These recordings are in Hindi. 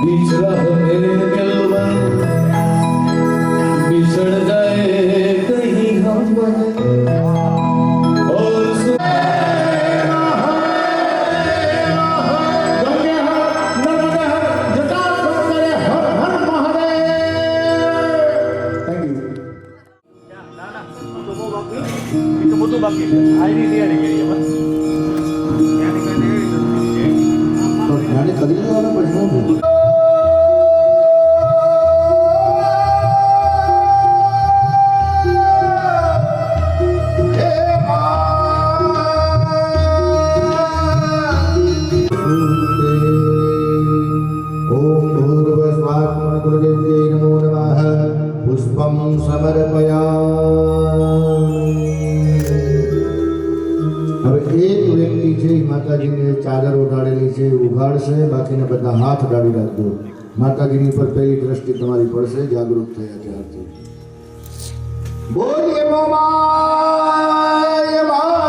बीच राह में मिलवा बिछड़ जाए कहीं हम और itu butuh bagi hari dia ada kiri apa यानी खरीदने वाला बढ़िया है ओम भूर्भुवस्वात्मन गुरुदेव्यै नमो नमः पुष्पं समर्पयामि। હવે એક વ્યક્તિ છે માતાજીને ચાદર ઓઢાડેલી છે ઉઘાડશે, બાકીને બધા હાથ ડાળી રાખજો. માતાજીની પર પહેલી દ્રષ્ટિ તમારી પડશે જાગૃત થયા ત્યારથી. બોલીએ મોમાય માયની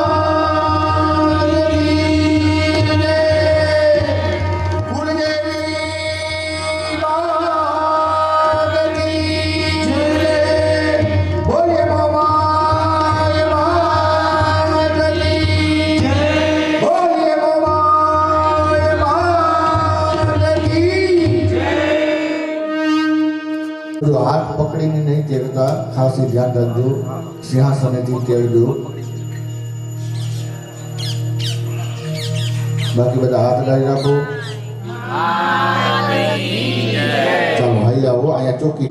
જય, કુળદેવી માતની જય. બોલીએ મોમાય માતની જય. બોલીએ મોમાય માતની જય. જો હાથ પકડીને નહીં તેડતા ખાસ એ ધ્યાન રાખજો. સિંહાસનેથી તેડજો. બાકી બધા હાથ ડાળી રાખો. ચાલો અહીં આવો, અહીંયા ચોકી.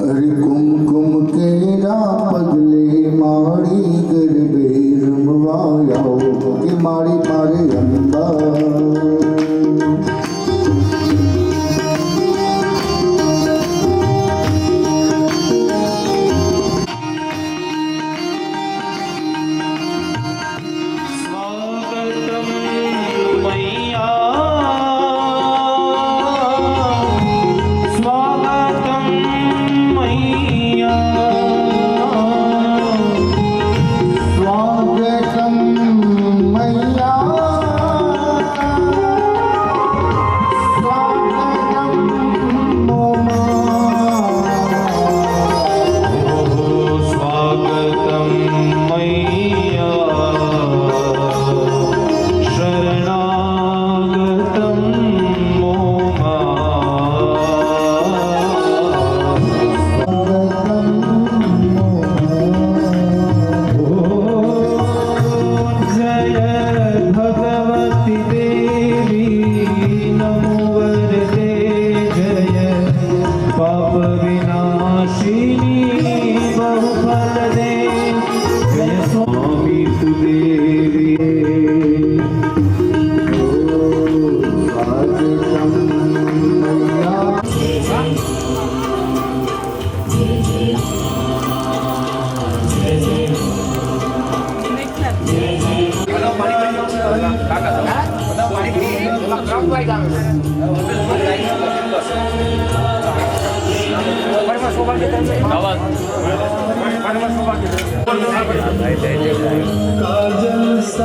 હરિ કુમકુમ કેરા પગલે મારી ગરબે રમવા આવો કે મારી મારે અંબા.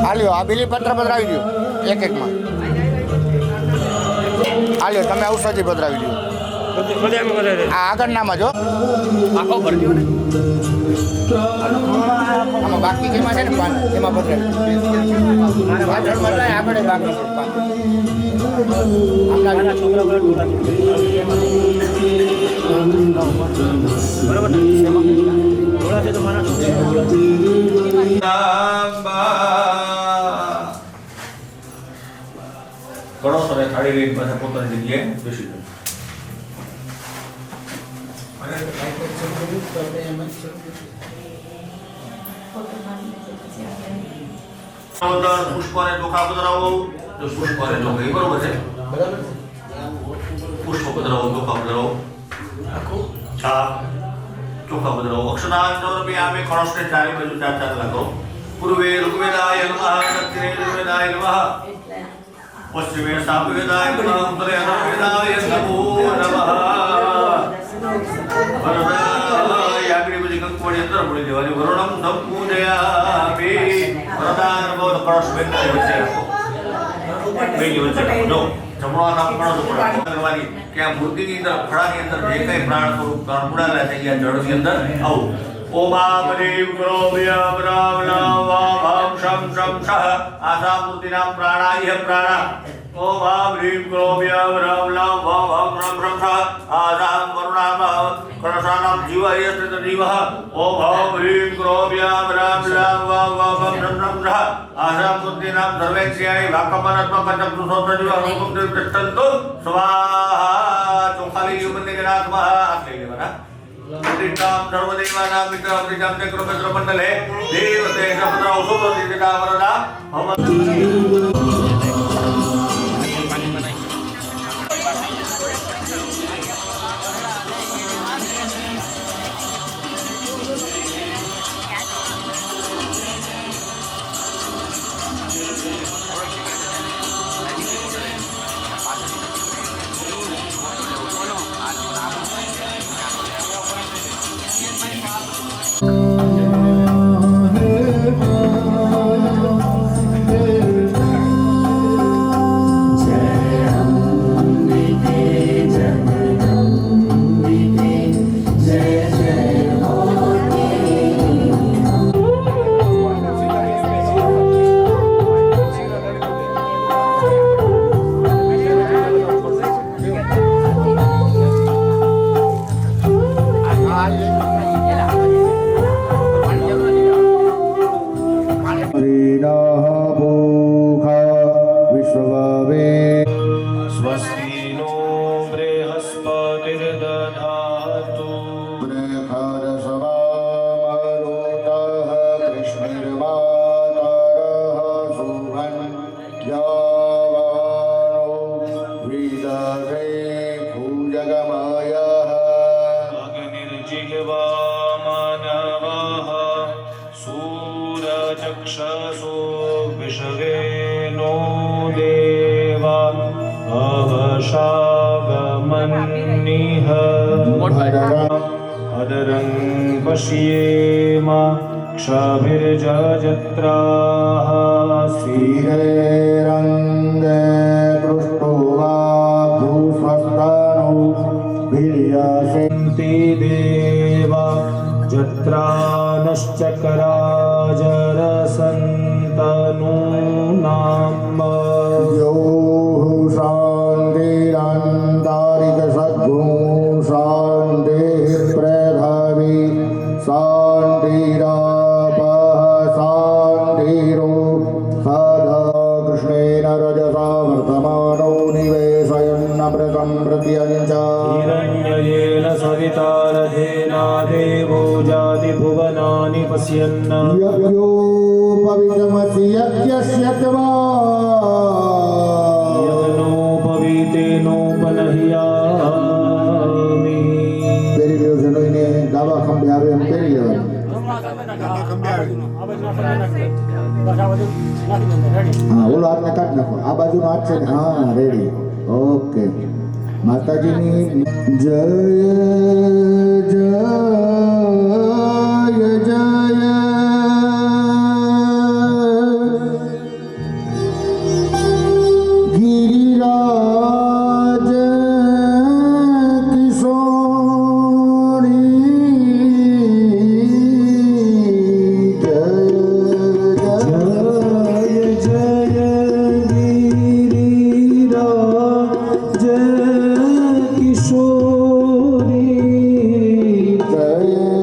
હાલ્યો આ બિલીપત્ર પધરાવી દો એક એકમાં. હાલ્યો તમે ઔષધિ પધરાવી દો. આ આગળનામાં જો આમાં બાકી જેમાં છે ને પાન એમાં પધરાવી આગળ બાકી ઘણો સમય ખાડી લઈને પાછા પોતાની જગ્યાએ બેસી ગયો. પુષ્પને ચોખા પધરાવો. જો પુષ્પને ચોખા બરોબર છે, પુષ્પ પધરાવો, ચોખા પધરાવો, ચોખા પધરાવો. અક્ષનાંતરપી આમે કળશને ચારે બાજુ ચાર ચાર લાખો. પૂર્વે ઋગ્વેદાય નમઃ, દક્ષિણે ઋગ્વેદાય નમઃ, પશ્ચિમે સામવેદાય નમઃ, ઉત્તરે અથર્વવેદાય નમો નમઃ. વરદાય આગળ બધી કંકોડી અંદર પડી દેવાની. વરુણમ સંપૂજયામિ. વરદાન બહુ કળશ બેઠા છે. બેની વચ્ચે જો જમણો હાથ આપણો ઉપર કરવાની કે આ મૂર્તિની અંદર ખડાની અંદર જે કંઈ પ્રાણ સ્વરૂપ કર્મુડાલા થઈ ગયા જળની અંદર આવું ઓમ આમ રીમ ક્રોમ યમ રામ નામ વામ હમ શમ શમ શહ આસા મૂર્તિનામ પ્રાણાય પ્રાણા ઓમ આમ રીમ ક્રોમ યમ રામ નામ વામ હમ શમ શમ શહ આસા વરુણામ કળશાનામ જીવાય જીવઃ ઓમ આમ રીમ ક્રોમ યમ રામ નામ વામ હમ શમ શમ શહ આસા મૂર્તિનામ સર્વેશ્યાય વાકમનાત્મક ચક્ષુ સોત્રજીવ હુકમ દૃષ્ટંતો સ્વાહા ચોખાલી યુગને જનાત્મઃ આખે લેવાના ृष्टां सर्वदेवानां मित्रमृजां चक्रमित्रमण्डले देवते सपत्रौ सुवर्धिता वरदा स्वस्ति नो बृहस्पतिर्दधातु अग्निर्जिह्वा मानवः सूरचक्षसो विषवे नो देवा अवशागमन्निह अदरं पश्येम क्षभिर्जजत्राः श्रीरङ्गे पृष्ठो वा भूस्वस्थानो भिर्यसेन्ति देवा जत्रानश्चक्राजरसन्तनूनाम् यो शान्तिरन्तारिक सद्गुणो शान्तिः प्रभावी शान्तिरापः शान्तिरो सदा कृष्णेन रजसा वर्तमानो निवेशयन्नमृतं प्रत्यञ्च हिरण्ययेन सविता रथेना देवो जातिभुवनानि पश्यन् यज्ञोपवितमसि यज्ञस्य त्वा यज्ञोपवीतेनोपनह्यामि પેરી લ્યો જનોઈને દાવા ખંભે આવે એમ પેરી લેવાનું. હા ઓલો હાથને કાઢ નાખો આ બાજુનો હાથ છે ને હા રેડી ઓકે માતાજીની જય જય જય गिरिराज किशोरी जय जय गिरिराज किशोरी जय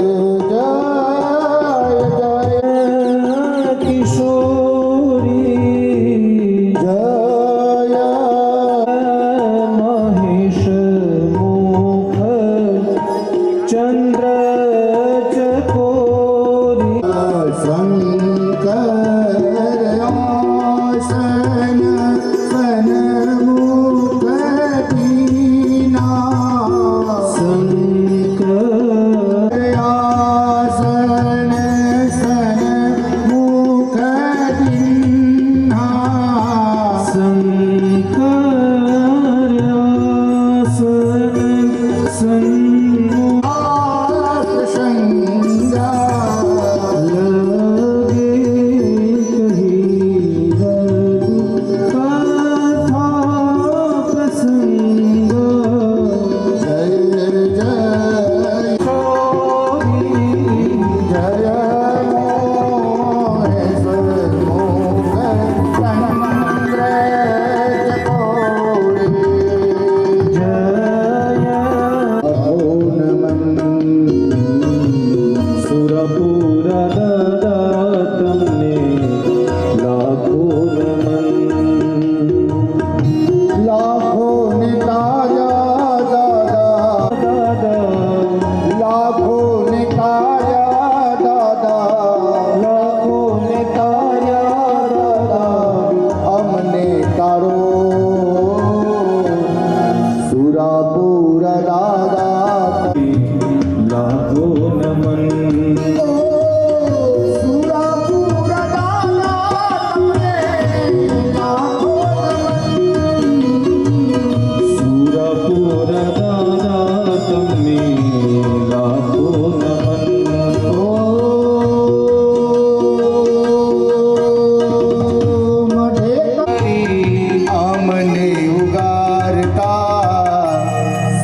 માતા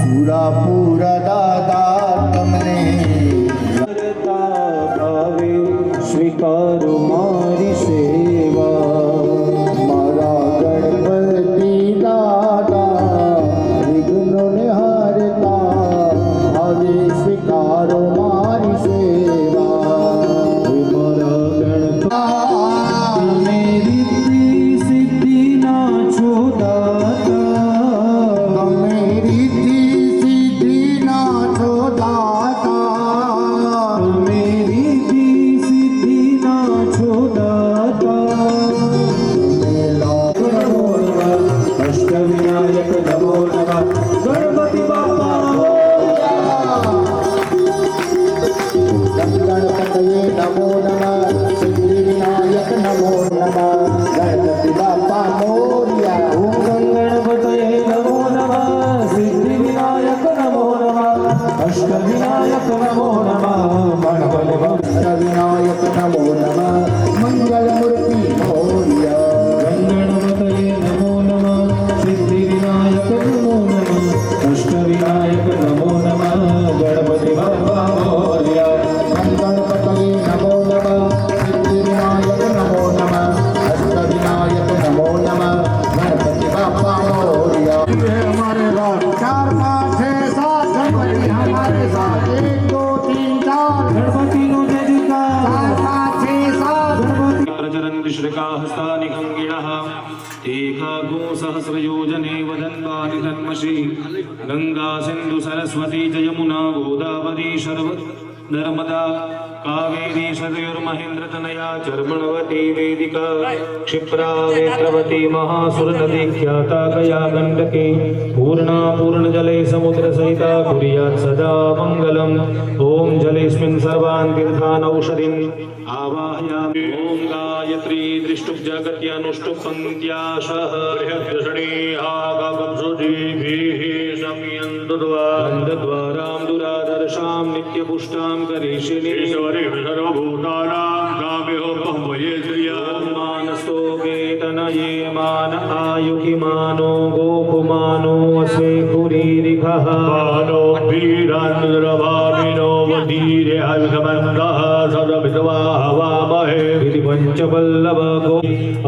સુરાપુરા દાદા તમને ભાવે સ્વીકારો મારી સેવા મારા ગણપતિ દાદા વિઘ્નોને હારતા હવે સ્વીકારો મારી સેવા મારા ગણપતિ તમે રિદ્ધિ સિદ્ધિના છો દાતા રિદ્ધિ સિદ્ધિના છો દાતા તમે રિદ્ધિ સિદ્ધિના છો દાતા અષ્ટવિનાયક નમો નમઃ ગણપતિ બાપા ગણપતયે નમો નમઃ સિદ્ધિ વિનાયક નમો નમઃ ગણપતિ બાપા મોર્યા ઓમ ગણપતયે નમો નમઃ સિદ્ધિ વિનાયક નમો નમઃ અષ્ટવિનાયક નમો નમઃ ગણપતિ બાપા વિનાયક નમો નમઃ મંગલ મૂર્તિ મોર્યા ગણપતયે નમો નમઃ સિદ્ધિ વિનાયક નમો નમઃ અષ્ટવિનાયક નમો નમઃ ગણપતિ બાપા મોર્યા ગણપતયે નમો નમઃ સિદ્ધિ વિનાયક નમો નમઃ અષ્ટવિનાયક નમો નમઃ ગણપતિ બાપા મોર્યા हमारे रात 4 5 6 7 गणपति हमारे साथ 1 2 3 4 गणपति नो जय जयकार 4 5 6 7 गणपति प्रचरन्ति श्रीकाहस्तानि खङ्गिणः एकागो सहस्रयोजने वदन्वानि धर्मशि गङ्गा सिन्धु सरस्वती च यमुना गोदावरी नर्मदा कावेरी सतयुर्महेन्द्रतनया चर्मणवती वेदिका क्षिप्रा नेत्रवती महासुरनदी ख्याता कया गण्डकी पूर्णा पूर्णजले समुद्रसहिता कुर्यात् सदा मङ्गलम् ॐ जलेऽस्मिन् सर्वान् तीर्थान् औषधिम् आवाहयामि ॐ गायत्री दृष्टुप् जगत्यानुष्टुप् पङ्क्त्याशः बृहद्दृषणीहागब्सुजीभिः संयन्तद्वारां दुरादर्शां नित्यपुष्टां करिष्यिनि सर्वभूतानां काम्योपमये मानस्तो वेतनये मान आयुहिमानो गोकुमानो अस्मे कुरीरिघः मानो धीरान्द्रभामिनो वधीरे आयुधमन्दः सदभिद्वाहवामहे इति पञ्चपल्लव गो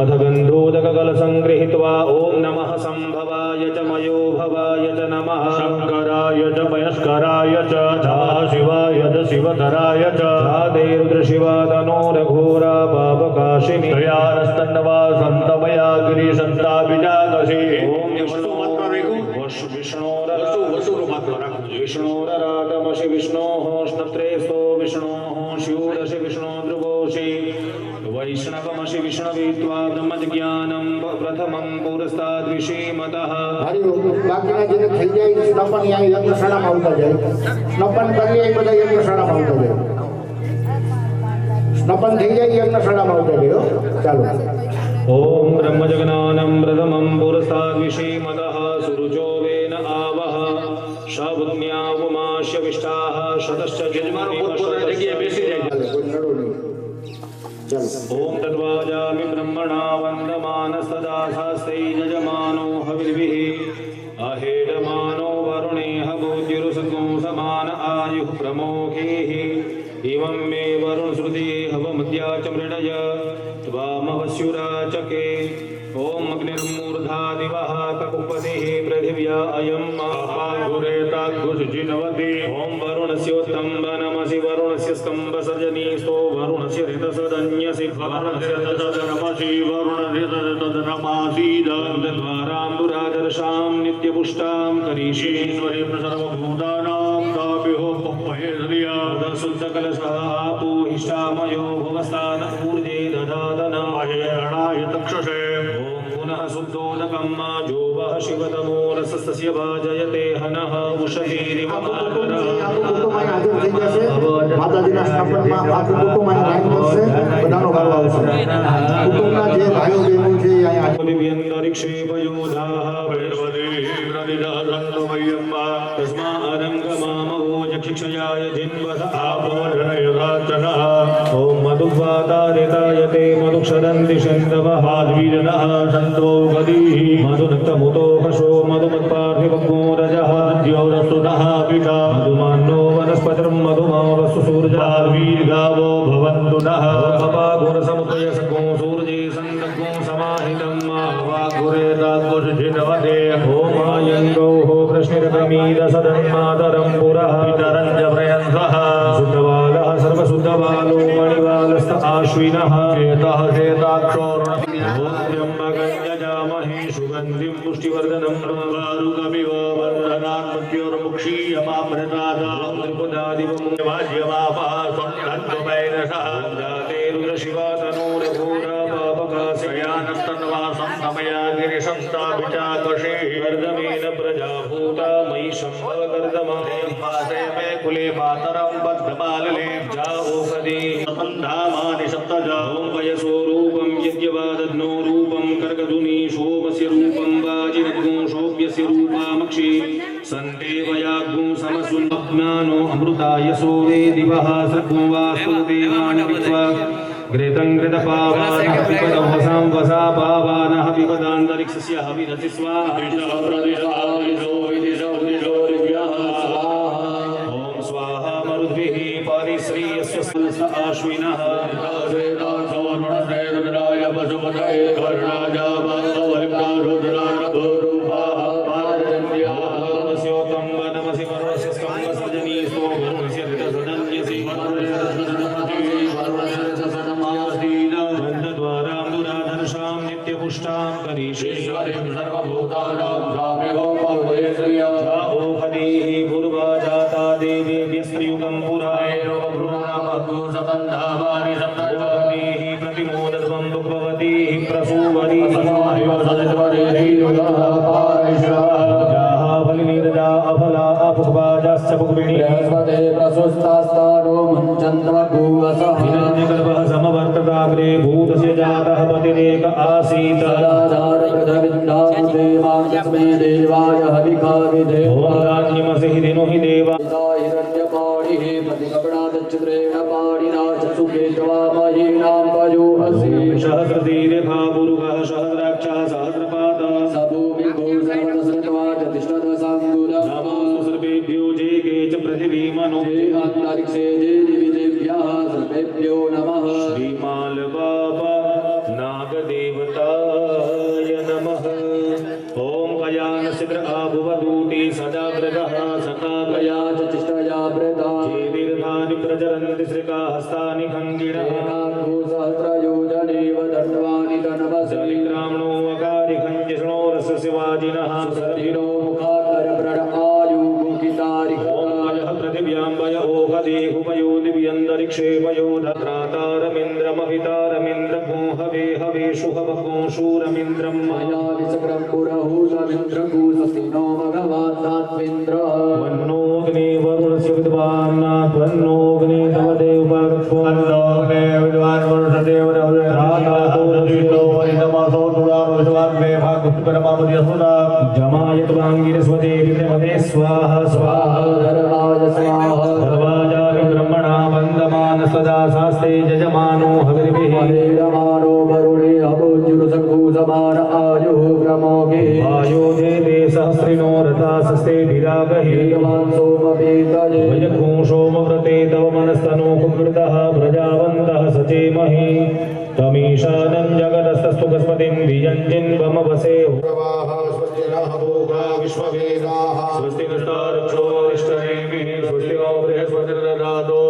अथ गन्धोदककलसङ्गृहीत्वा ॐ नमः सम्भवाय च मयो भवाय च नमः शङ्कराय च मयस्कराय च शिवाय च शिवधराय च रुद्रशिवा तनो रघोरा पापकाशिनी दयानस्तन्नवा सन्तमया गिरिसन्ताभिजागसि विष्णोरराटमसि विष्णोः स्नत्रेस्तो विष्णोः शिवरसि विष्णो ध्रुवोषि वैष्णवमसि विष्णवीत्वा ब्रह्मज्ञानं प्रथमं पुरस्ताद्विषीमतः બાકીના જેને થઈ જાય સ્નપન યા યજ્ઞશાળામાં આવતા જાય સ્નપન કરીએ એ બધા યજ્ઞશાળામાં આવતા જાય સ્નપન થઈ જાય યજ્ઞશાળામાં આવતા જાય ચાલો ॐ ब्रह्मजगनानं प्रथमं पुरस्ताद्विषीमतः सुरुचो वेन आवः शावुज्ञावमाश्य विष्टाः शतश्च जन्मनि કોઈ નડો નહીં ચાલો ॐ तद्वाजामि ब्रह्मणा वन्दमानस्तदा शास्त्रै यजमानो हविर्भिः अहेडमानो वरुणेह भूज्युरुसगो समान आयुः प्रमोखेः इमं मे वरुणश्रुते हवमद्या च मृडय त्वामवस्युरा चके ॐ अग्निर्मूर्धा दिवः ककुपतिः पृथिव्या अयं महागुरेताग्गुजिनवति ॐ वरुणस्योत्तम्बनमसि वरुणस्य स्तम्भसर्जनीस्तो वरुणस्य ऋतसदन्यसि वरुणस्य तदनमसि वरुणस्य तदनमासीदद्वारां दुरादर्शां नित्यपुष्टां करीषीश्वरीं सर्वभूतानां ताभ्यो पह्येन्द्रिया शुद्धकलशः पूहिष्ठामयो भवस्तान ऊर्जे ददातनाय तक्षसे ॐ पुनः शुद्धोदकं जोवः शिवतमो रसस्य भाजयते हनः उषधीरिव માતાજીના સ્થાપનમાં આખું કુટુંબ અહીં લાઈન કરશે બધાનો ગાળો આવશે કુટુંબના જે ભાઈઓ બહેનો છે એ અહીંયા विव्यन्तरिक्षेपयोधाः वैर्वदेन्द्रनिदहदन्तमय्यम्बा तस्मारङ्गमामवो यक्षयाय जिन्वथ आपोर्धनयथाचनः ॐ मधुवातारितायते मधुक्षरन्ति शन्दवः द्विजनः सन्तो गदीः मधुनक्तमुतो हशो मधुमत्पा ओमायङ्गौः कृष्णिरप्रमीदसदन्मातरं पुरः पितरञ्च प्रयन्सः शुद्धबालः सर्वशुद्धबालो मणिबालस्त आश्विनः चेतः चेताक्षो त्र्यम्बकञ्जजामहे सुगन्धिं पुष्टिवर्धनं ऋणवारुकमिव वर्धनान्मद्योर्मुक्षीयमामृतादां त्रिपुदादिवं वाज्यमापः स्वन्धन्वैरसः जातेरुद्रशिवा तनोरघोरा पापकाशयानस्तन्वासं समया गिरिशंस्ताभिचाकषे वर्धमेन प्रजाभूता मयि शम्भकर्दमायं पाशय मे कुले मातरं बद्धबालले जाओपदे सपन्धामानि सप्तजा ॐ वयसोरूपं यज्ञवादध्नो रूपं कर्कधुनी शोभस्य रूपं वाजिरग्नो शोभ्यस्य रूपामक्षि सन्देवयाग्नो समसुन्ज्ञानो अमृताय सोरे दिवः सर्गो वास्तु देवानि विद्वा घृतं घृतपावानः पिबदं वसां वसा पावानः पिबदान्तरिक्षस्य हविरसि स्वाहा ॐ स्वाहा मरुद्भिः परिश्रीयस्व आश्विनः स्योतं वनमसि वरुणस्य स्कम्भसजनी स्तो वरुणस्य ऋतसदन्यसि गन्धद्वारां दुराधर्षां नित्यपुष्टां करीषेश्वरीं जाओपदीः पूर्वा जाता देवेभ्यस्त्रियुगं पुराणोपदीः प्रतिमोदध्वं भगवतीः प्रसूवरी बलिनीरजा अफला अपुष्पाजाश्च पुष्पिणी हिरण्यगर्भः समवर्तताग्रे भूतस्य जातः पतिरेक आसीत् ॐ धान्यमसि हि दिनो हि देवा सहस्रतीरेखा पुरुषः सहस्राक्षः सहस्रपादः नमोऽस्तु सर्वेभ्यो जे के च पृथिवीमनो श्रीमालबाबा नागदेवताय नमः ॐ कयानसिद्र आभुवदूति सदाग्रजः सखागया च चेदीर्घानि प्रचरन्ति श्रिकाहस्तानि खण्डिनः सलिग्रामणो वकारि खञ्जिष्णोरस्य शिवाजिनः सर्विनो पृथिव्यां वय ओहदेहुपयो दिव्यन्तरिक्षे वयो धत्रातारमिन्द्रमभितारमिन्द्रगो हवे हवेषु हवको शूरमिन्द्रं मया वन्नोऽग्ने वरुणस्य विद्वान् त्वन्नोऽग्ने तव देवपार्श्वन्नोऽग्ने विद्वान् वरुणदेव जमायत्वाङ्गिरस्वदेविते स्वाहा स्वाहा सर्वाजामि ब्रह्मणा वन्दमान सदा शास्ते जजमानो हविर्भिः वायो देवे सहस्रिणो रथा सस्ते भिरागहि वयग्नो सोमव्रते तव मनस्तनो कुकृतः प्रजावन्तः सचेमहि तमीशानं जगदस्तस्तु गस्पतिं वियञ्जिन्वमवसे स्वस्ति नष्टारक्षो इष्टनेमिः स्वस्ति नो बृहस्पतिर्दधातु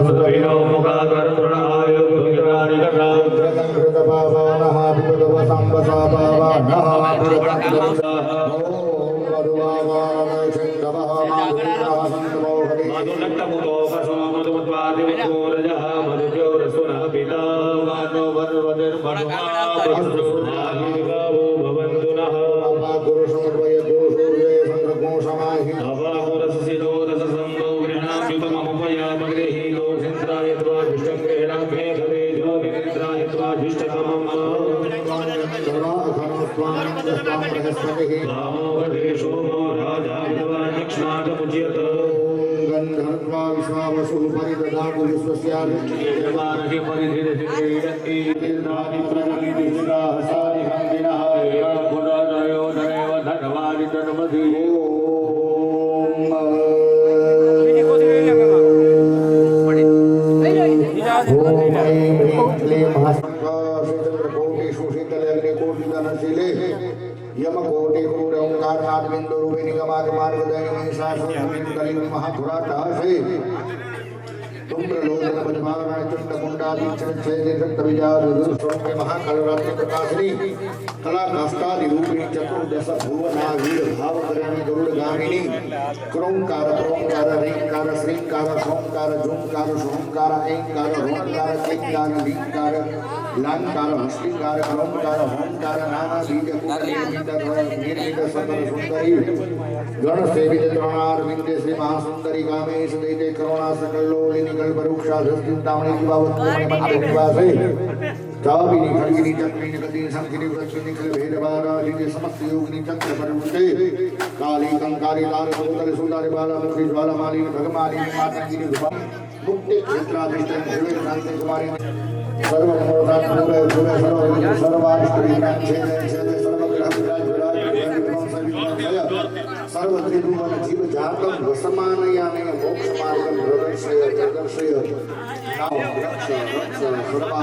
स्वस्तिनो मुखाकर्तृणाय मधुनक्तमुदोपसोमधुमत्वादिवोरजः मधुज्योरस्तुनः पिता वानो वरुवतिर्मधुमाभिर्भावो भवन्तु नः अवाहुरससिदोरससम्भो गृह्णाभ्युपममुपयामगृहीतो सिन्द्रायत्वा दुष्टं गृह्णाभ्ये खदेजो निद्रायत्वा दुष्टतमम् रामो गणेशो मो राजा विद्वान् दक्षिणाकमुच्यत गन्धर्वा विश्वावसुः परिददातु विश्वस्यार्चिर्वाणहि परिधिरचिक्रीडति तीर्थानि प्रगतिः हसानि हन्दिनः पुनरयो नरेव धनवानि तन्मधि ॐ ऐं ह्रीं क्लीं चंद्रकोटि सुशीतल अग्निकोटि धनशीले यमकोटि क्रूर ओंकार नाथ बिंदु रूपे निगमाग मार्गदय महिषासुर कलिंग महापुराटासे तुम्रलोचन बजमारण चंड मुंडादि छेद रक्त विजार दुर्सोम महाकालरात्रि प्रकाशिनी कला काष्ठादि रूपिणी चतुर्दश भुवना वीर भावकरणी गरुड़गामिनी क्रोंकार प्रोंकार रेंकार श्रींकार सोंकार झुंकार सोंकार ऐंकार रोंकार चैंकार लींकार लांकार हस्तिंकार क्रोंकार होंकार नाना बीज निर्मित सकल सुंदरी गण सेवित तृणार विंदे श्री महासुंदरी कामेश देते करुणा सकल लोलिनी कल्पवृक्षा धस्तिंतामणि जीवावत मणि निवासे चाविनी खड़गिनी चक्रिनी गदिनी संखिनी वृक्षिनी कल भेदवारा जिते समस्त योगिनी चक्र परमुते काली कंकारी लाल समुद्र सुंदर बाला मुखी ज्वाला मालिनी भगमानी मातंगिनी मुक्ति क्षेत्राधिष्ठित देवी शांति कुमारी सर्व मनोरथ पूरे पूरे सर्वाष्टमी छेद छेद सर्वग्रह विराज विराज सर्व त्रिभुवन जीव जातम वसमानयामे मोक्ष मार्गम प्रदर्शय प्रदर्शय नाम रक्ष रक्ष सर्वा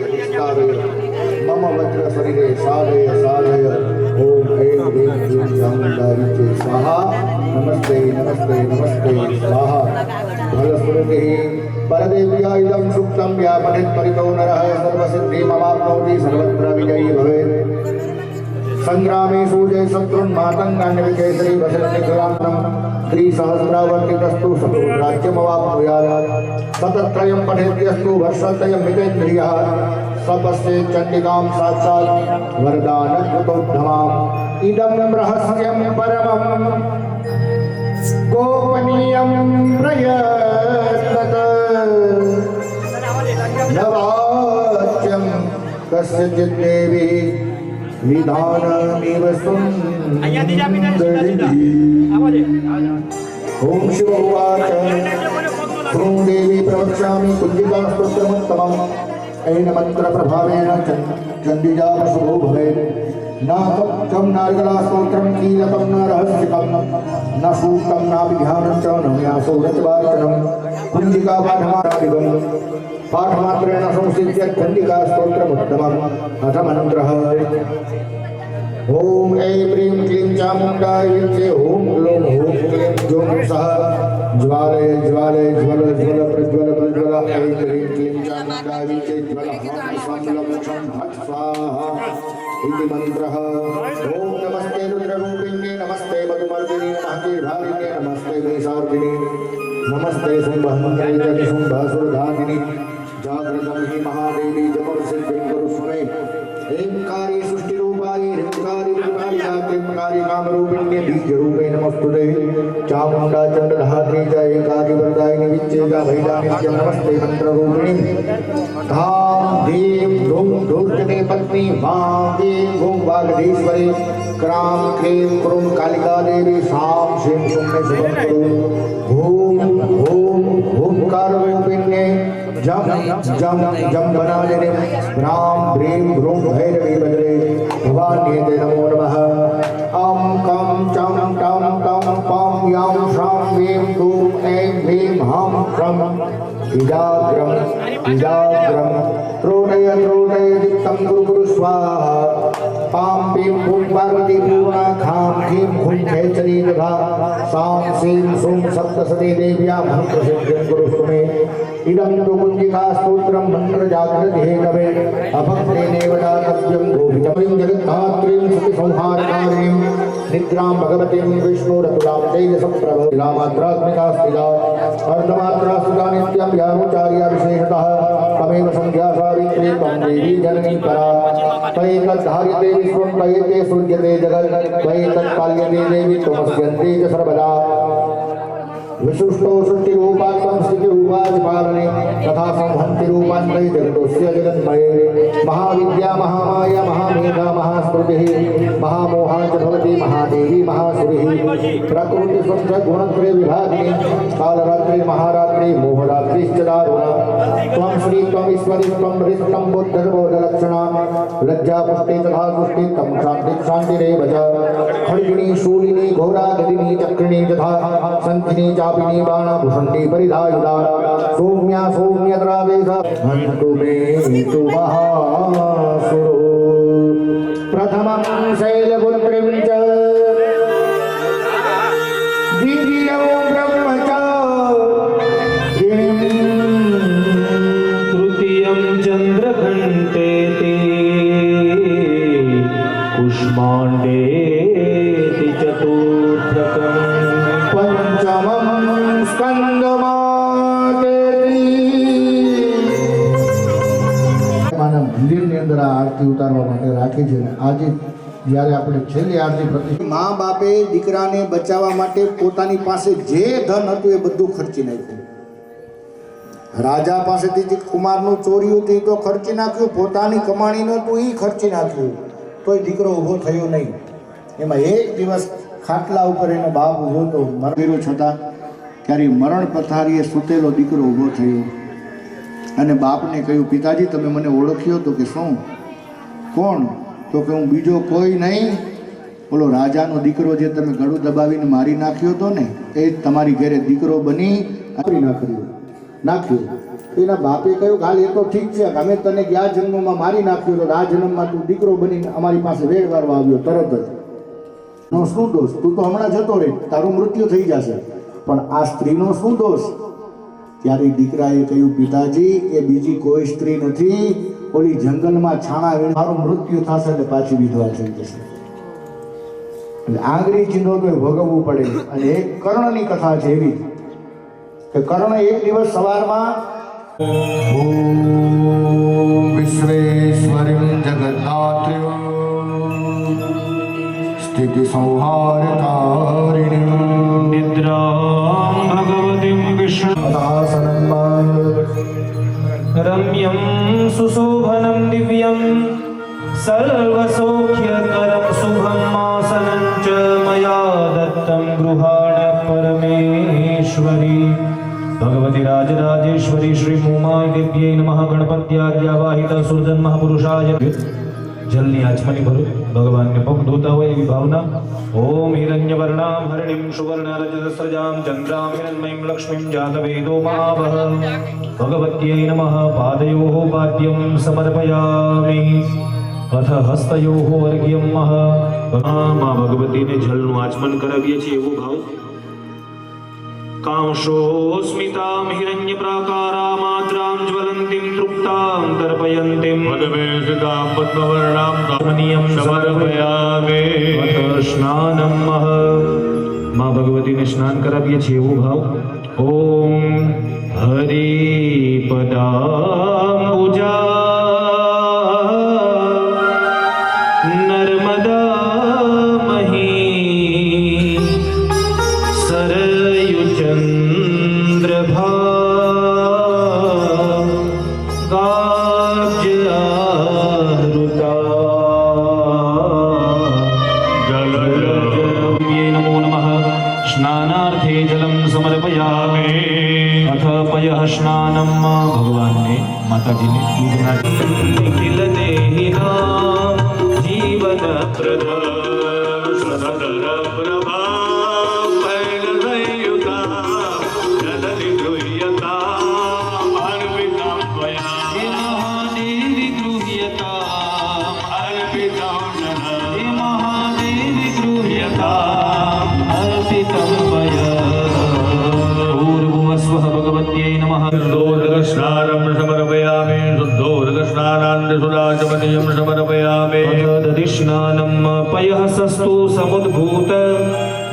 विस्तारय मम वज्र शरीरे साधय साधय ओम ऐं ह्रीं क्लीं चामुण्डायै स्वाहा नमस्ते नमस्ते नमस्ते स्वाहा फलस्वरूपे परदेव्या इदं सुक्तं या पठेत् परितो नरः सर्वसिद्धिमवाप्नोति सर्वत्र विजयी भवेत् संग्रामेषु जय शत्रुन्मातङ्गान्यविजयश्री वशरनिखिलान्तं त्रिसहस्रावर्तितस्तु शत्रुराज्यमवाप्नुयात् शतत्रयं पठेद्यस्तु वर्षत्रयं मितेन्द्रियः सपश्येत् चण्डिकां साक्षात् वरदानकृतोद्धमाम् इदं रहस्यं परमं गोपनीयं प्रयत्नत नवाच्यं कस्यचित् देवी विधानमेव सुन्दरी ओम शिव उवाच श्रुं देवी प्रवक्ष्यामि कुञ्जिका स्तोत्रमुत्तमम् ऐन मन्त्रप्रभावेन चण्डिजा शुभो भवेत् न सत्यं नार्गलास्तोत्रं कीलकं न रहस्यकं न सूक्तं नापि ध्यानं च न न्यासो रचवार्चनं कुञ्जिका पाठमादिवं पाठमात्रेण संसिद्ध्य चण्डिका स्तोत्रमुत्तमम् अथ मन्त्रः ओम ऐं ह्रीं क्लीं चामुण्डाय विद्ये ओम ग्लौं ह्रूं क्लीं ज्यों सः ज्वालय ज्वालय ज्वल ज्वल प्रज्वल प्रज्वल ऐं ह्रीं क्लीं चामुण्डाय विद्ये ज्वल ह्रौं स्वं लक्षं फट् स्वाहा इति मन्त्रः ओम नमस्ते रुद्ररूपिण्ये नमस्ते मधुमर्दिनी नमस्ते भारिण्ये नमस्ते वैशार्दिनी नमस्ते शुम्भहन्त्रे शुम्भासुरधारिणी जागृतं हि महादेवी जपरसिद्धिं कुरुष्वे ऐंकारी सृष्टिरूपायै ह्रींकारी त्रिपुरारी कामरूपिण्ये बीजरूपे नमस्तुते चामुण्डा चण्डधात्री च ऐंकारी वरदायिनी विच्चेदा भैदानित्य नमस्ते मन्त्ररूपिणी धाम धीं धूं धूर्जते पत्नी मां वीं भूं वागधीश्वरी क्रां क्लीं क्रूं कालिका देवी सां श्रीं शुम्ने शुभं कुरु भूं भूं भूंकाररूपिण्ये जम जम जम बनादिनीं ह्रां ह्रीं ह्रूं भैरवी वज्रे भवान्येते नमो नमः अं कं चं टं तं पं यां श्रां वीं धूं ऐं ह्रीं हां ह्रं इजाग्रं इजाग्रं त्रोटय त्रोटय दीप्तं गुरु गुरु स्वाहा पां पीं भूं पार्वती पूर्णा खां ह्रीं हुं खेचरी तथा सां सीं सूं सप्तसती देव्यां मन्त्रसिद्धिं कुरुष्व मे इदं तु कुञ्जिका स्तोत्रं मन्त्रजागृतिहेतवे अभक्तेनेव दातव्यं गोवितमयं जगद्धात्रीं सतिसंहारकारिणीं निद्रां भगवतीं विष्णुरतुलां तेजसप्रभा स्थिता अर्धमात्रा स्थिता नित्यं यानुचार्या विशेषतः तमेव संध्या सावित्री त्वं देवी जननी परा त्वयैतद्धार्यते विश्वं त्वयैते सृज्यते जगत् त्वयैतत्पाल्यते देवी त्वमस्यन्ते च सर्वदा विशिष्टो सृष्टिरूपात्मं स्थितिरूपादिपालने तथा संहन्तिरूपान्वये जगतोऽस्य जगन्मये महाविद्या महामाया महामेधा महास्व महाकृतिः महामोहा च भवति महादेवी महासुरिः प्रकृतिस्वस्य गुणत्रय विभागिनी कालरात्रि महारात्रि मोहरात्रिश्च दारुणा त्वं श्री त्वं ईश्वरी त्वं हृष्टं बुद्धिर्बोधलक्षणा लज्जा पुष्टि तथा पुष्टि तं शान्ति शान्तिरेव च खड्गिनी शूलिनी घोरा गदिनी चक्रिणी तथा सन्धिनी चापिनी बाणाभूषणी परिधायुधा सौम्या सौम्यद्रावेश हन्तु मे तु महासुरो प्रथमं शैलपुत्रीं च द्वितीयं ब्रह्मचारिणीं तृतीयं चन्द्रघण्टेति कुष्माण्डेति चतुर्थकम् पंचमं स्कंदमातेति માનવ મંદિરની અંદર આ આરતી ઉતારવા માટે રાખી છે. આજે જ્યારે આપણે છેલ્લી આરતી પ્રતિષ્ઠા મા બાપે દીકરાને બચાવવા માટે પોતાની પાસે જે ધન હતું એ બધું ખર્ચી નાખ્યું. રાજા પાસેથી જે કુમારનું ચોર્યું હતું એ તો ખર્ચી નાખ્યું, પોતાની કમાણીનું હતું એ ખર્ચી નાખ્યું, તોય દીકરો ઊભો થયો નહીં. એમાં એક દિવસ ખાટલા ઉપર એનો બાપ ઊભો તો મરવીરો છતાં ત્યારે મરણ પથારીએ સૂતેલો દીકરો ઊભો થયો અને બાપને કહ્યું, પિતાજી તમે મને ઓળખ્યો? તો કે શું, કોણ? તો કે હું બીજો કોઈ નહીં, બોલો રાજાનો દીકરો જે તમે ગળું દબાવીને મારી નાખ્યો હતો ને એ જ તમારી ઘરે દીકરો બની નાખ્યો. એના બાપે કહ્યું, હાલ એ તો ઠીક છે, અમે તને ગયા જન્મમાં મારી નાખ્યો તો આ જન્મમાં તું દીકરો બની અમારી પાસે વેડ વારવા આવ્યો તરત જ. નો શું દોષ? તું તો હમણાં જતો રહે, તારું મૃત્યુ થઈ જશે, પણ આ સ્ત્રીનો શું દોષ? ત્યારે દીકરાએ કહ્યું, પિતાજી એ બીજી કોઈ સ્ત્રી નથી, ઓલી જંગલમાં છાણા વીણ મારું મૃત્યુ થશે એટલે પાછી વિધવા થઈ જશે. એટલે આંગળી ચીંધો તો ભોગવવું પડે. અને એક કર્ણની કથા છે એવી કે કર્ણ એક દિવસ સવારમાં ઓમ વિશ્વેશ્વરીમ જગન્નાથ્રીમ સ્થિતિ સંહારકારિણીમ निद्रां भगवतीं અદાસનમ रम्यं सुशोभनं दिव्यं सर्वसौख्यकरं शुभं आसनं च मया दत्तं गृहाण परमेश्वरी भगवती राजराजेश्वरी श्री उमाय देव्यै नमः. गणपत्याज्ञावाहित सुरजन महापुरुषाय जलनी आचमनी भरो भगवान ने पग धोता हुआ एवी भावना. ओम हिरण्यवर्णां हरिणीं सुवर्णरजतस्रजां चन्द्रां हिरण्मयीं लक्ष्मीं जातवेदो महावः भगवत्यै नमः. पादयोः पाद्यं समर्पयामि अथ हस्तयोः अर्घ्यं मह. मां भगवती ने जलનું આચમન કરાવીએ છીએ એવો ભાવ. कांशोस्मितां हिरण्यप्राकारामाद्रां ज्वलन्तीं तृप्तां तर्पयन्तीं पद्मेशितां पद्मवर्णां धनियं समर्पयामि. अथ स्नानं मह. मां भगवतीने स्नान કરાવીએ છીએ એવો ભાવ. ઓમ હરિપદાંબુજા नर्मदामही सरयुचन्द्रभा गाब्जाहृता जलजव्ये नमो नमः. स्नानार्थे जलं समर्पयामि. अथ पयः स्नानं. भगवान ने माताजी ने दूधना निखिल देहिनां जीवन प्रदा सदर प्रभा पैलदयुता जलनि गृह्यता अर्पितं त्वया. महादेवी गृह्यता अर्पितं हे महादेवी गृह्यता अर्पितं मया. पूर्वस्वः भगवत्यै नमः. शुद्धोदकस्नानं समर्पयामि. शुद्धोदकस्नानान्तिसुदाचमनीयं समर्पयामि. दधिस्नानं पयः सस्तु समुद्भूत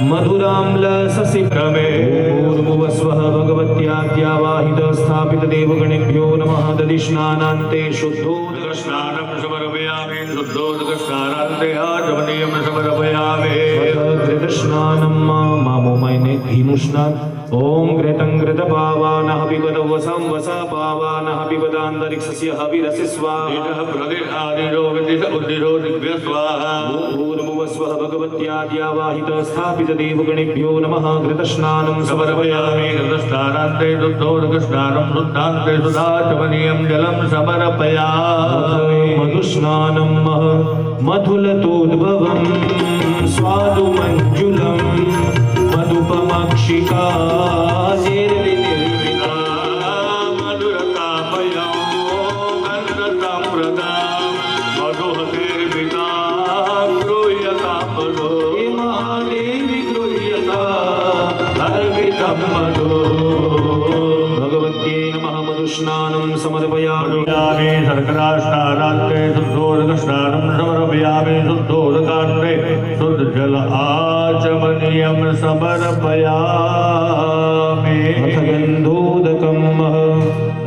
मधुराम्लससिभ्रमे. पूर्वस्वः भगवत्याज्ञावाहित स्थापित देवगणेभ्यो नमः. दधिस्नानान्ते शुद्धोदकस्नानं समर्पयामि. शुद्धोदकस्नानान्ते आचमनीयं समर्पयामि. घृतस्नानं मामोमयने घीનું સ્નાન. ॐ घृतङ्घृतपावानः पिबत वसं वसा पावानः पिबदान्तरिक्षस्य हविरसि स्वाहा भूर्भुवस्वः भगवत्याद्यावाहित स्थापित देवगणेभ्यो नमः घृतस्नानं समर्पयामि घृतस्नानान्ते शुद्धोदकस्नानं शुद्धान्ते सुधाचमनीयं जलं समर्पयामि मधुस्नानं मधुलतोद्भवं स्वादुमञ्जुलं मधुपमक्षिका भगवत्यै नमः मधुस्नानं समर्पयामि शर्करास्नानान्ते शुद्धोदकस्नानं समर्पयामि शुद्धोदकान्ते शुद्धजल आचमनीयं समर्पयामि अथ गन्धोदकं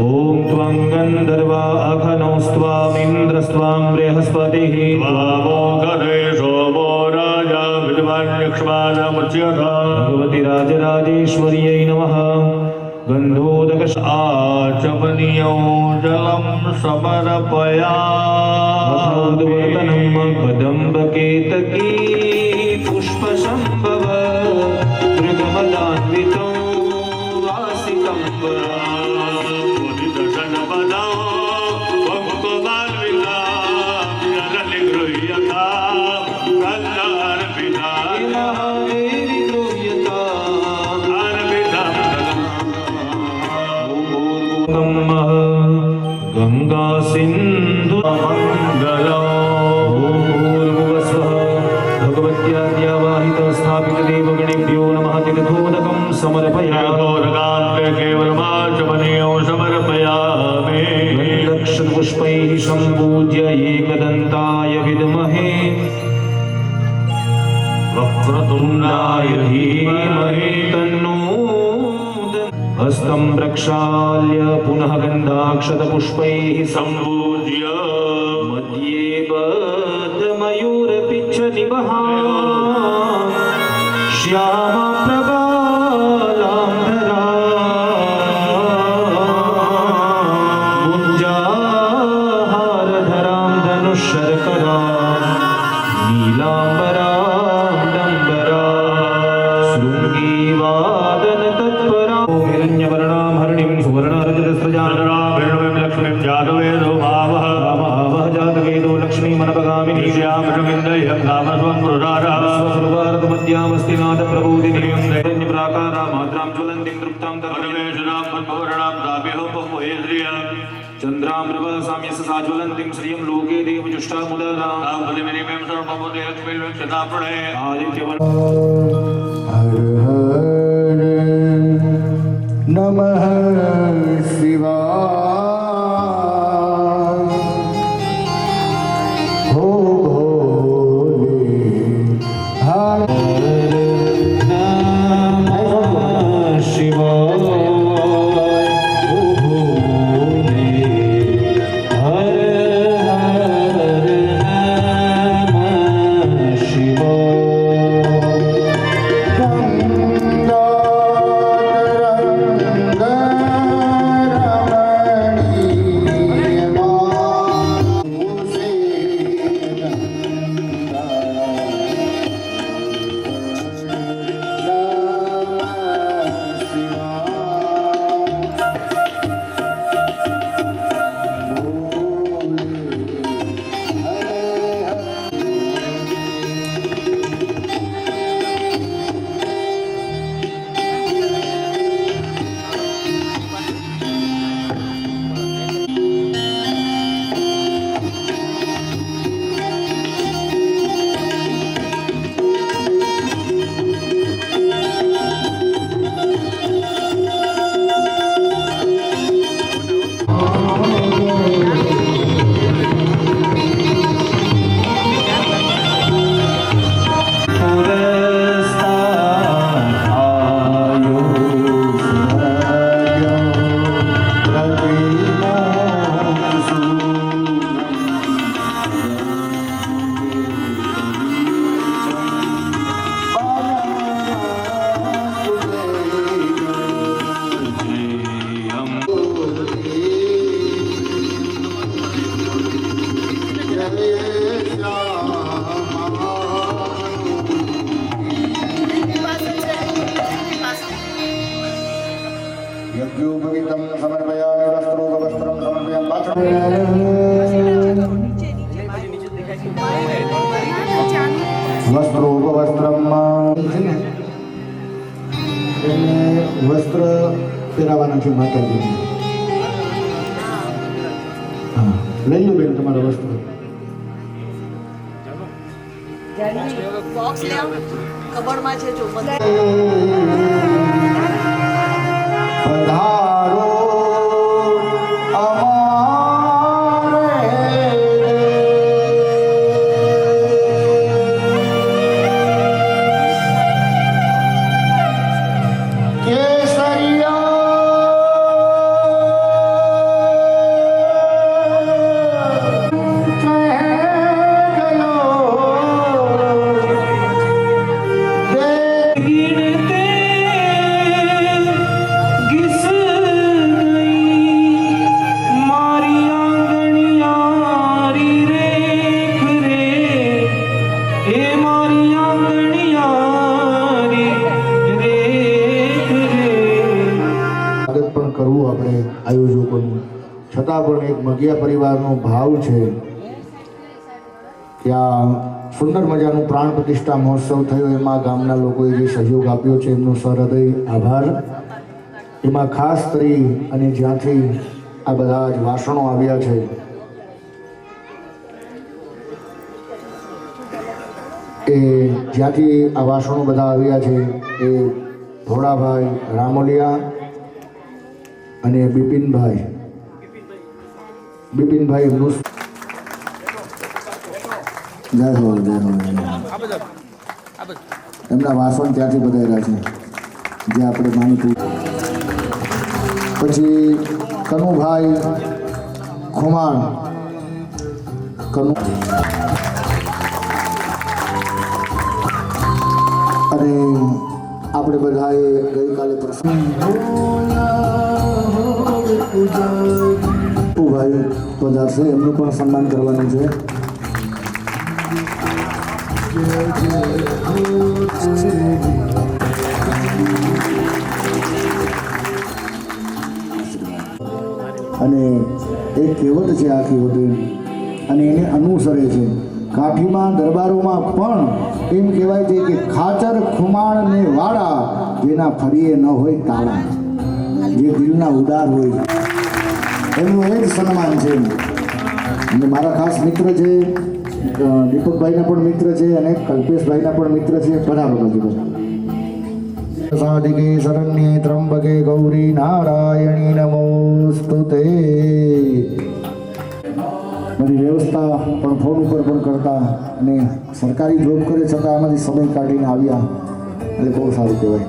ॐ त्वं गन्धर्वा अघनौस्त्वामिन्द्रस्त्वां बृहस्पतिः वामोघरे सोमो राजा विद्वान्यक्ष्मानमुच्यते भगवति राजराजेश्वर्यै नमः गन्धोदक आचमनीयो जलं समर्पयामि कदम्बकेतकी पुष्पसम्भव मृगमदान्वितो वासितं गंगा सिंधु मंगलो भूर्भुवस्वः भगवत्याद्यावाहित स्थापित देवगणेभ्यो नमः तीर्थोदकं समर्पयामि केवलमाचमनीयो समर्पयामि गन्धक्षपुष्पैः सम्पूज्य एकदन्ताय विद्महे वक्रतुण्डाय धीमहि तन्नो हस्तं प्रक्षाल्य पुनः गन्धाक्षतपुष्पैः सम्पूज्य मध्ये बद्धमयूरपिच्छनिवः श्यामप्रबालाम्बरा गुञ्जाहारधरां धनुःशर्करां नीलाम्बरां डम्बरा शृङ्गीवादनतत्परां हिरण्यवर्णां हरिणीं सुवर्णरजतस्रजां लक्ष्मीं जातवेदो भावः जातवेदो लक्ष्मीमनपगामिनी श्यामृविन्दयं कामस्वं पुरुषारः स्वस्वरूपार्थमध्यामस्ति नादप्रबोधिनीं दैन्यप्राकारा मात्रां ज्वलन्तीं तृप्तां सर्वेषां पद्मवर्णां ताभ्यो बहुमहे श्रियं चन्द्रामृव साम्यस्य साज्वलन्तीं श्रियं लोके देवजुष्टामुदरां प्रतिमिनिमें सर्वभूते लक्ष्मीं क्षता प्रणये आदित्यवर्ण हर हर नमः शिवाय हो भोले हर शिवाय ओ भोले हर हर नमः शिवाय गंगाधरं यज्ञोपवीतं समर्पयामि वस्त्रोपवस्त्रं समर्पयामि पात्र વસ્ત્રોપવસ્ત્રમ છે ને એમને વસ્ત્ર પહેરાવાના છે માતાજીને. હા, લઈ લો બેન તમારા વસ્ત્ર. બોક્સ લેવ કબડમાં છે જો પધારો કરવું આપણે આયોજકોનું, છતાં પણ એક મગિયા પરિવારનો ભાવ છે કે આ સુંદર મજાનું પ્રાણ પ્રતિષ્ઠા મહોત્સવ થયો એમાં ગામના લોકોએ જે સહયોગ આપ્યો છે એમનો સહૃદય આભાર. એમાં ખાસ કરી અને જ્યાંથી આ બધા જ વાસણો આવ્યા છે એ જ્યાંથી આ વાસણો બધા આવ્યા છે એ ભોળાભાઈ રામોલિયા અને બિપિનભાઈ એમનું જય હો એમના વાસણ ત્યાંથી બધાયેલા છે જે આપણે માનીતું. પછી કનુભાઈ ખુમાણ કનુ અને આપણે બધાએ ગઈકાલે પ્રસંગ ભાઈ પધારશે એમનું પણ સન્માન કરવાનું છે. અને એક કહેવત છે આખી હોતી અને એને અનુસરે છે. કાઠીમાં દરબારોમાં પણ એમ કહેવાય છે કે ખાચર ખુમાણ ને વાળા જેના ફરીએ ન હોય તાળા, જે દિલના ઉદાર હોય એમનું એ જ સન્માન છે. અને મારા ખાસ મિત્ર છે દીપકભાઈના પણ મિત્ર છે અને કલ્પેશભાઈના પણ મિત્ર છે. બરાબર બાજુ સાધિકે શરણ્યે ત્રંબકે ગૌરી નારાયણી નમોસ્તુતે. બધી વ્યવસ્થા પણ ફોન ઉપર પણ કરતા અને સરકારી જોબ કરે છતાં આમાંથી સમય કાઢીને આવ્યા એટલે બહુ સારું કહેવાય.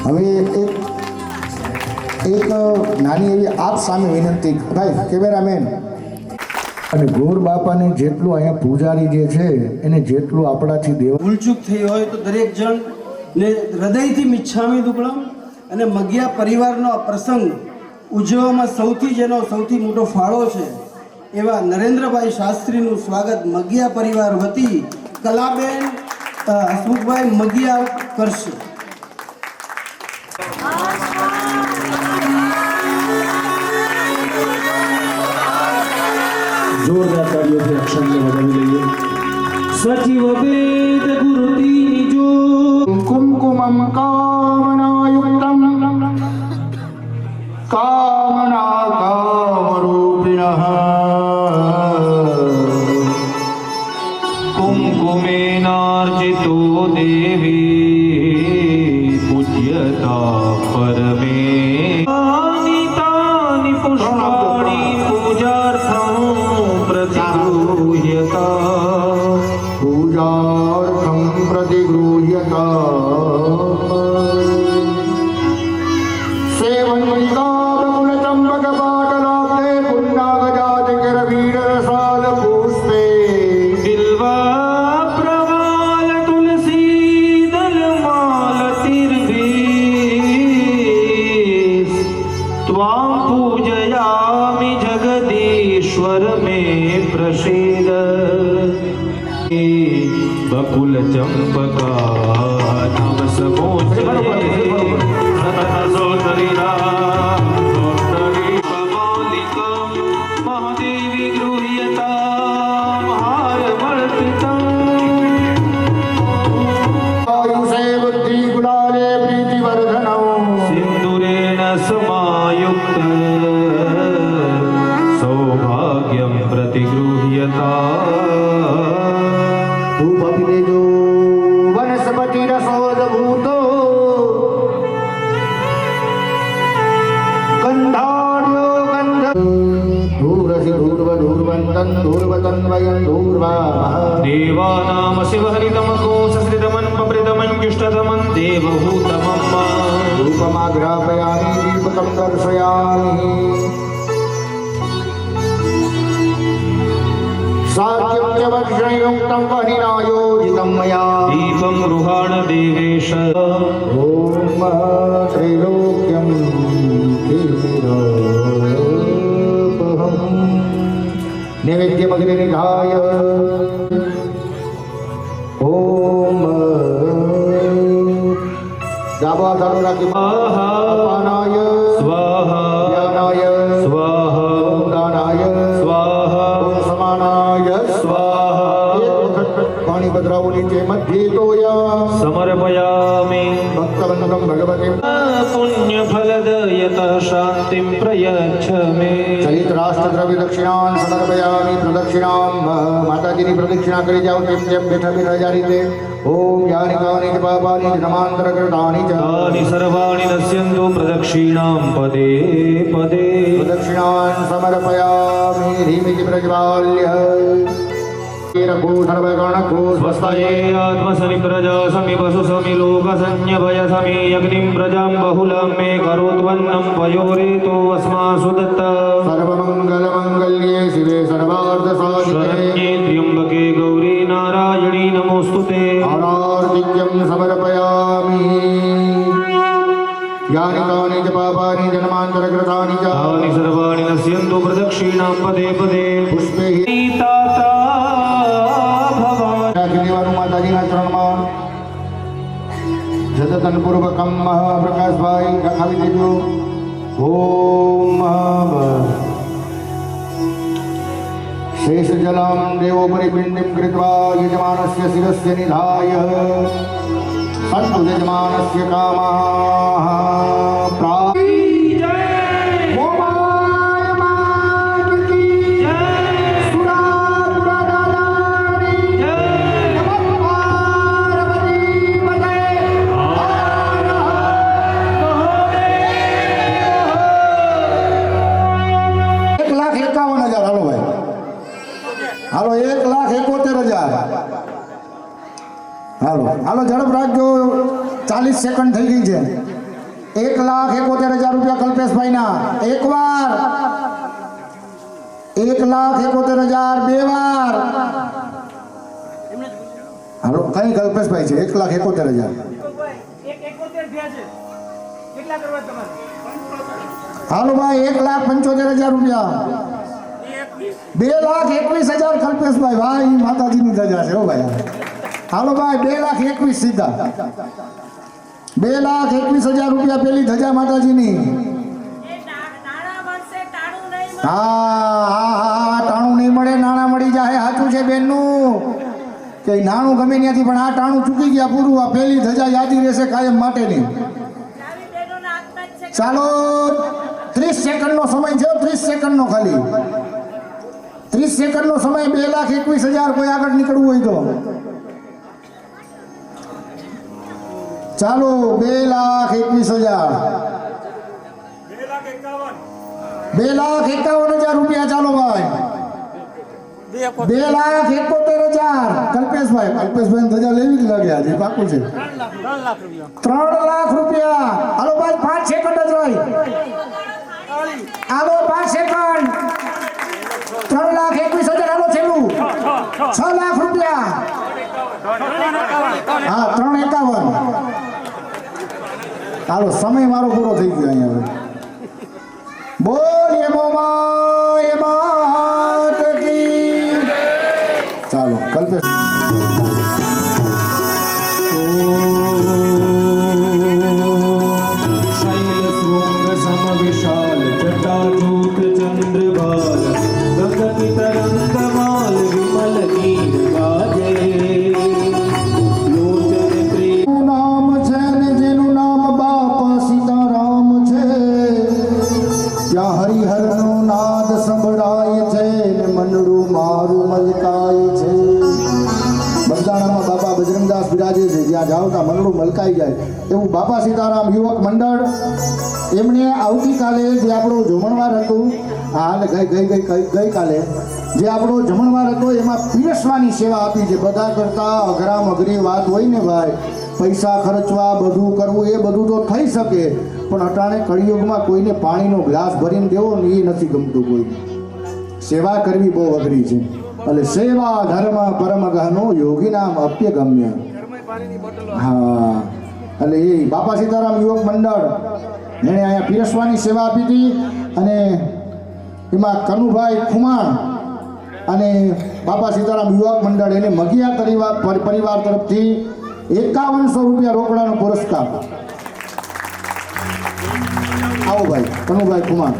હવે એક નાની એવી આપ સામે વિનંતી, ભાઈ કેમેરામેન, અને ગોર બાપાને જેટલું અહીંયા પૂજારી જે છે એને જેટલું આપણાથી દેવ ભૂલચૂક થઈ હોય તો દરેક જણ ને હૃદયથી મિચ્છામી દુક્કડમ. અને મગિયા પરિવારનો આ પ્રસંગ ઉજવવામાં જેનો સૌથી મોટો ફાળો છે એવા નરેન્દ્રભાઈ શાસ્ત્રીનું સ્વાગત મગિયા પરિવાર વતી કલાબેન હસમુખભાઈ મગિયા કરશે. જોરદાર તાળીઓથી અક્ષરને વધાવી લઈએ. સચિવ વેદ ગુરુતી જો કુમકુમમ કામનાયુક્તમ કામના કામરૂપિણઃ कुङ्कुमेनार्चितो देवी पूज्यता परमे तानि पुष्पाणि पूजार्थं प्रतिगृह्यता सेवन्तिका प्रफुल्लचम्पकपाटलाब्धे पुण्डागजातिकिरण वर में प्रसीद बकुल चंपका नव समोच महादेवी गृह्यता आयुषे बुद्धि गुलाले प्रीतिवर्धनौ सिंदूरेण समायुक्त सौभाग्यं प्रतिगृह्यता धूपपितेजो वनस्पतिरसोदभूतो गन्धाढ्यो गन्ध धूर्वसि धूर्वधूर्वन्तं धूर्वतन्वयं धूर्वामः देवानाम शिवहरितमकोशश्रितमन् पप्रितमन् जुष्टतमन् देवभूतमम् धूपमाग्रापयामि दीपकं दर्शयामि सात्यं च वर्षयुक्तं वह्निनायोजितं मया दीपं गृहाण देवेश ॐ त्रैलोक्यं तीर्थोपहं नैवेद्यमग्रे निधाय ॐ दाबा चालू राखी स्वाहा पानाय स्वाहा ज्ञानाय स्वाहा ॐ दानाय स्वाहा ॐ समानाय स्वाहा एक वखत पाणी पधरावली चे मध्ये तोया समर्पयामि भक्तवन्दनं भगवते पुण्यफलदयतः शान्तिं प्रयच्छ मे चलित राष्ट्रद्रव्य दक्षिणान् समर्पयामि प्रदक्षिणां माताजीની પ્રદક્ષિણા કરી જાઓ તેમ તેમ બેઠા બેઠા जा રીતે ઓમ યાની કાની ચ પાપાની નમાંતરકૃતાની ચ तानि सर्वाणि नश्यन्तु प्रदक्षिणां पदे पदे प्रदक्षिणान् समर्पयामि धीमिति प्रज्वाल्य रघु सर्वगणको स्वस्तये आत्मसनि प्रजा समि पशु समि लोकसंज्ञभय समि अग्निं प्रजां बहुलं मे करोत्वन्नं पयोरेतो अस्मासु दत्त सर्वमङ्गलमङ्गल्ये शिवे सर्वार्थसाधिके शरण्ये त्र्यम्बके गौरी नारायणी नमोऽस्तुते आरार्तिक्यं समर्पयामि यानि कानि च पापानि जन्मान्तरकृतानि च तानि सर्वाणि नश्यन्तु प्रदक्षिणां पदे पदे पुष्पे ताता भवान् રાખીદેવાનું માતાજીના ચરણમાં જતનપૂર્વકમ પ્રકાશભાઈ ખાવી દેજો ઓમ शेषजलं देवोपरिपिण्डिं कृत्वा यजमानस्य शिरस्य निधाय सन्तु यजमानस्य कामाः हालो 1,71,000 हालो हालो झड़प राखो 40 सेकंड थी गई है 1,71,000 रुपया कल्पेश भाई ना एक बार 1,71,000 बे बार हालो कई कल्पेश भाई है 1,71,000 हालो भाई 1,75,000 रुपया 2,21,000 कल्पेश भाई भाई माता जी धजा है भाई हालो भाई 2,21,000 सीधा 2,21,000 रुपया पेली धजा माता जी हाँ हाँ हाँ टाणु नहीं मळे नाणा मળી जाए साचू है बेनू के नाणु गमे ત્યાંથી પણ આ ટાણું ચૂકી ગયા પૂરું આ પેલી ધજા યાદી રહેશે કાયમ માટેની ચાલો 30 સેકન્ડનો સમય છે 30 સેકન્ડનો ખાલી 30 સેકન્ડનો સમય 2,21,000 કોઈ આગળ નીકળવું હોય તો ચાલો 2,21,000 2,51,000 रुपया चालो भाई 2,71,000 कल्पेश भाई धजा लेवी ज लागे आज पाकू छे 3 लाख रुपया हालो भाई 5 सेकंड ज रही हालो 5 सेकंड 3,21,000 हालो छेलू 6 लाख रुपया हाँ 3,51 हालो समय मारो पूरो थी गयो अहींया बोलिए मोमा शैलशृङ्ग समविशाल जटाजूट चन्द्रभाल गगन तरङ्गमाल विमल नीर गाजे लोचन प्रिय નામ છે ને જેનું નામ બાપા સીતારામ છે ત્યાં હરિહરનો નાદ સંભળાય છે ને મનડું મારું મલકાય છે બગદાણામાં બાપા બજરંગદાસ બિરાજે છે જ્યાં જાઓ ત્યાં મનડું મલકાઈ જાય એવું બાપા સીતારામ યુવક મંડળ એમણે આવતીકાલે જે આપણો જમણવાર હતું હાલ ગઈકાલે જે આપણો જમણવાર હતો એમાં પીરસવાની સેવા આપી છે બધા કરતાં અઘરામ અઘરી વાત હોય ને ભાઈ પૈસા ખર્ચવા બધું કરવું એ બધું તો થઈ શકે પણ અટાણે કળિયુગમાં કોઈને પાણીનો ગ્લાસ ભરીને દેવો ને એ નથી ગમતું કોઈ સેવા કરવી બહુ અઘરી છે એટલે સેવા ધર્મ પરમ ગહનો યોગી નામ અપ્યગમ્ય હા એટલે એ બાપા સીતારામ યુવક મંડળ એણે અહીંયા પીરસવાની સેવા આપી હતી અને એમાં કનુભાઈ ખુમાણ અને બાપા સીતારામ યુવક મંડળ એને મગિયા પરિવાર તરફથી 5100 રૂપિયા રોકડાનો પુરસ્કાર આવો ભાઈ કનુભાઈ ખુમાણ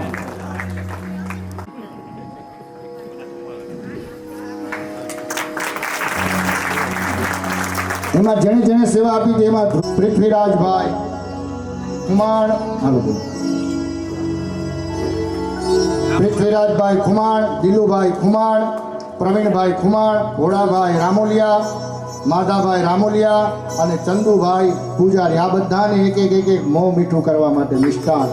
એમાં જેણે સેવા આપી છે એમાં પૃથ્વીરાજભાઈ ખુમાણ હાલો પૃથ્વીરાજભાઈ ખુમાણ દિલુભાઈ ખુમાણ પ્રવીણભાઈ ખુમાણ ઘોડાભાઈ રામોલિયા માધાભાઈ રામોલિયા અને ચંદુભાઈ પૂજારી આ બધાને એક મોં મીઠું કરવા માટે મિષ્ટાન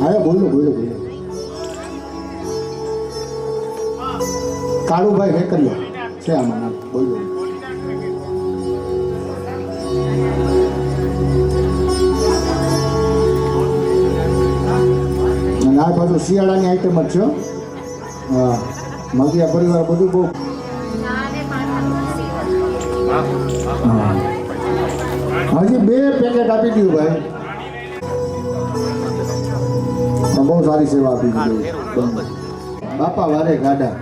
હા બોલો કાળુભાઈ વેકરિયા છે આમાં નામ બોલો અને આ બાજુ શિયાળાની આઈટમ જ છે હા મગિયા પરિવાર બધું બહુ હજી 2 પેકેટ આપી દઉં ભાઈ બહુ સારી સેવા આપી દીધી બાપા વારે ગાડા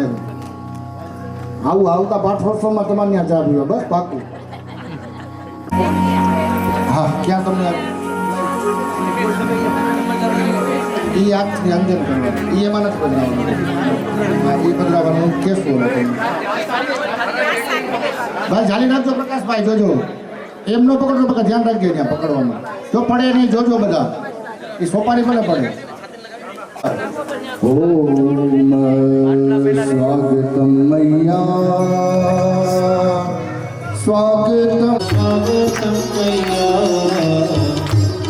એમ આવતા 500માં તમારે ત્યાં ચા પીવા બસ પાકું હા ક્યાં તમને એ આંખની અંદર કરવાનું એ એમાં નથી બદલાવાનું હા એ બદલાવાનું હું કહેશું ભાઈ જાલી નાખજો પ્રકાશભાઈ જોજો એમ ન પકડજો બધા ધ્યાન રાખજો ત્યાં પકડવામાં જો પડે નહીં જોજો બધા એ સોપારી ભલે પડે ઓમ સ્વાગતમ મૈયા સ્વાગતમ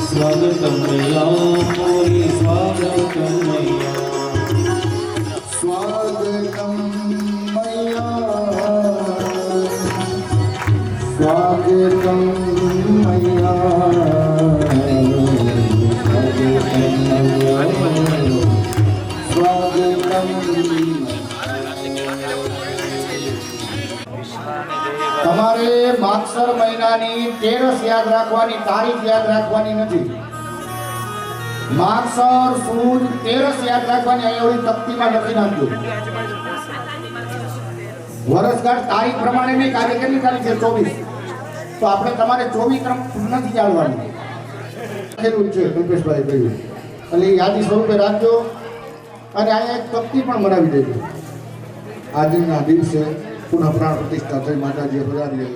સ્વાગતમ મૈયા મોરી સ્વાગતમ મૈયા સ્વાગતમ મૈયા સ્વાગતમ તમારે માગસર મહિનાની 13 યાદ રાખવાની તારીખ યાદ રાખવાની નથી માગસર સુદ 13 યાદ રાખવાની અહીં તકતીમાં લખી નાખજો વર્ષગાંઠ તારીખ પ્રમાણે નહીં આજે કેટલી તારીખ છે 24 તો આપણે તમારે 24 નથી જાણવાનું લખેલું છે કલ્પેશભાઈ કહ્યું એટલે યાદી સ્વરૂપે રાખજો અને અહીંયા એક તકતી પણ મનાવી દેજો આજના દિવસે પુનઃ પ્રાણ પ્રતિષ્ઠા થઈ માતાજીએ પધારી